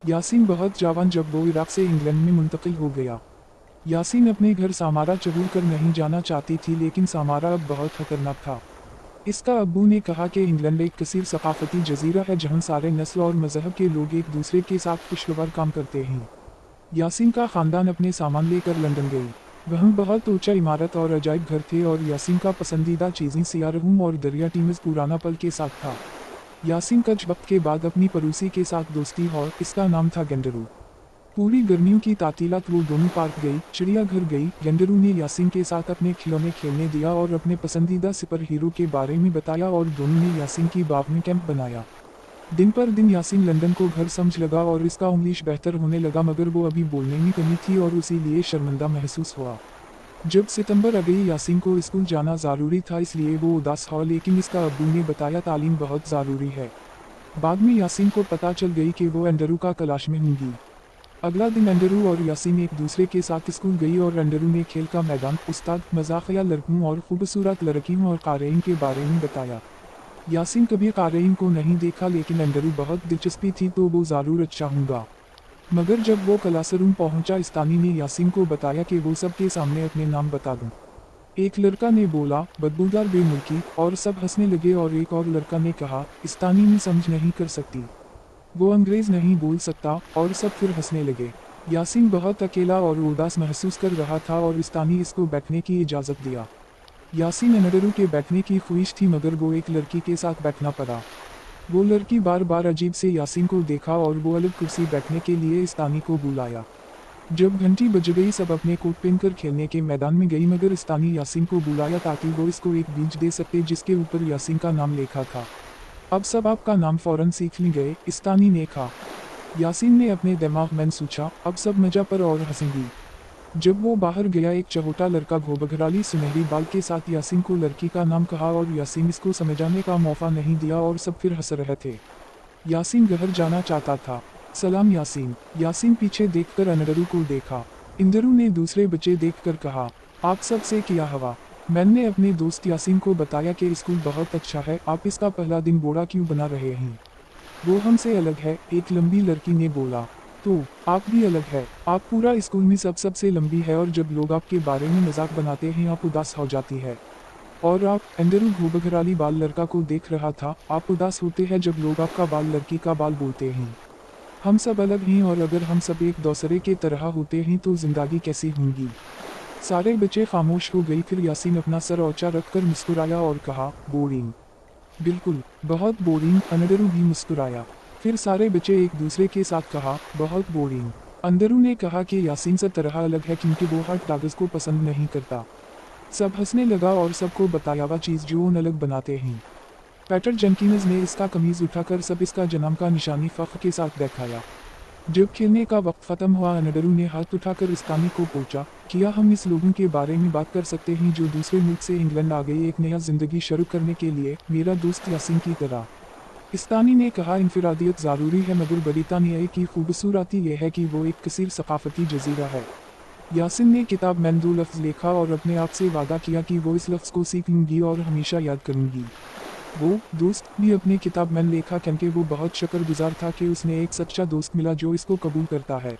यासीन बहुत जवान जब वो इराक से इंग्लैंड में मुंतकिल हो गया। यासीन अपने घर सामारा छोड़ कर नहीं जाना चाहती थी, लेकिन सामारा अब बहुत खतरनाक था। इसका अब्बू ने कहा कि इंग्लैंड एक कसीर सकाफती जजीरा है जहां सारे नस्ल और मजहब के लोग एक दूसरे के साथ खुशगवार काम करते हैं। यासीन का खानदान अपने सामान लेकर लंदन गई। वहाँ बहुत ऊंचा इमारत और अजायब घर थे और यासीन का पसंदीदा चीज़ें सियारहूम और दरिया टीमस पुराना पल के साथ था। यासीन कुछ वक्त के बाद अपनी पड़ोसी के साथ दोस्ती और इसका नाम था गेंडरू। पूरी गर्मियों की तातीलात वो दोनों पार्क गई, चिड़ियाघर गई। गेंडरू ने यासीन के साथ अपने खिलौने खेलने दिया और अपने पसंदीदा सुपर हीरो के बारे में बताया और दोनों ने यासीन की बाग में कैंप बनाया। दिन पर दिन यासीन लंदन को घर समझ लगा और इसका इंग्लिश बेहतर होने लगा, मगर वो अभी बोलने में कमी थी और इसीलिए शर्मिंदा महसूस हुआ। जब सितंबर आ गई, यासीन को स्कूल जाना ज़रूरी था, इसलिए वो उदास हुआ, लेकिन इसका अब्बू ने बताया तालीम बहुत ज़रूरी है। बाद में यासीन को पता चल गई कि वो एंडरू का तलाश में होंगी। अगला दिन एंडरू और यासीन एक दूसरे के साथ स्कूल गई और एंडरू ने खेल का मैदान, उस्ताद, मजाकिया लड़कों और खूबसूरत लड़कियों और कारेइन के बारे में बताया। यासीन कभी कारेइन को नहीं देखा, लेकिन एंडरू बहुत दिलचस्पी थी तो वो ज़रूर अच्छा होगा। मगर जब वो क्लासरूम पहुंचा, इस्तानी ने यासीन को बताया कि वो सबके सामने अपने नाम बता दूं। एक लड़का ने बोला, बदबूदार बेमुल्की, और सब हंसने लगे और एक और लड़का ने कहा, इस्तानी में समझ नहीं कर सकती, वो अंग्रेज नहीं बोल सकता, और सब फिर हंसने लगे। यासीन बहुत अकेला और उदास महसूस कर रहा था और इस्तानी इसको बैठने की इजाज़त दिया। यासीन एंडरू के बैठने की ख्वाहिश थी, मगर वो एक लड़की के साथ बैठना पड़ा। वो लड़की बार बार अजीब से यासीन को देखा और वो अलग कुर्सी बैठने के लिए इस्तानी को बुलाया। जब घंटी बज गई, सब अपने कोट पहनकर खेलने के मैदान में गई, मगर इस्तानी यासीन को बुलाया ताकि वो इसको एक बीज दे सके जिसके ऊपर यासीन का नाम लिखा था। अब सब आपका नाम फौरन सीख लेंगे, इस्तानी ने कहा। यासीन ने अपने दिमाग में सोचा, अब सब मजा पर और हंसेंगी। जब वो बाहर गया, एक चहोटा लड़का घोबघराली सुनहरी बाल के साथ यासीन को लड़की का नाम कहा और यासीन इसको समझाने का मौका नहीं दिया और सब फिर हंस रहे थे। यासीन घर जाना चाहता था। सलाम यासीन। यासीन पीछे देखकर एंडरू को देखा। एंडरू ने दूसरे बच्चे देखकर कहा, आप सबसे क्या हवा। मैंने अपने दोस्त यासीन को बताया कि स्कूल बहुत अच्छा है, आप इसका पहला दिन बोरा क्यों बना रहे हैं। वो हमसे अलग है, एक लंबी लड़की ने बोला। तो आप भी अलग है, आप पूरा स्कूल में सबसे लंबी है और जब लोग आपके बारे में मजाक बनाते हैं आप उदास हो जाती है। और आप, एंडरू घोबघराली बाल लड़का को देख रहा था, आप उदास होते हैं जब लोग आपका बाल लड़की का बाल बोलते हैं। हम सब अलग हैं और अगर हम सब एक दूसरे के तरह होते हैं तो जिंदगी कैसी होंगी। सारे बच्चे खामोश हो गई, फिर यासीन अपना सर ऊंचा रखकर मुस्कुराया और कहा, बोरिंग। बिल्कुल, बहुत बोरिंग। एंडरू भी मुस्कुराया। फिर सारे बच्चे एक दूसरे के साथ कहा, बहुत बोरिंग। एंडरू ने कहा कि यासीन सब तरह अलग है क्योंकि वो हर कागज को पसंद नहीं करता। सब हंसने लगा और सबको बताया वह चीज़ जो उन अलग बनाते हैं। पीटर जेनकिंस ने इसका कमीज उठाकर सब इसका जन्म का निशानी फख्र के साथ दिखाया। जब खेलने का वक्त खत्म हुआ, एंडरू ने हाथ उठाकर इस्तानी को पूछा, क्या हम इस लोगों के बारे में बात कर सकते हैं जो दूसरे मुल्क से इंग्लैंड आ गए एक नया जिंदगी शुरू करने के लिए, मेरा दोस्त यासीन की तरह। इस्तानी ने कहा, इंफरादियत ज़रूरी है मगर बरीतानिया की खूबसूरती यह है कि वो एक कसीर सकाफती जजीरा है। यासीन ने किताब में 2 लफ्ज़ लिखा और अपने आप से वादा किया कि वो इस लफ्ज़ को सीख लूंगी और हमेशा याद करूंगी। वो दोस्त भी अपनी किताब में लिखा क्योंकि वो बहुत शुक्रगुजार था कि उसने एक सच्चा दोस्त मिला जो इसको कबूल करता है।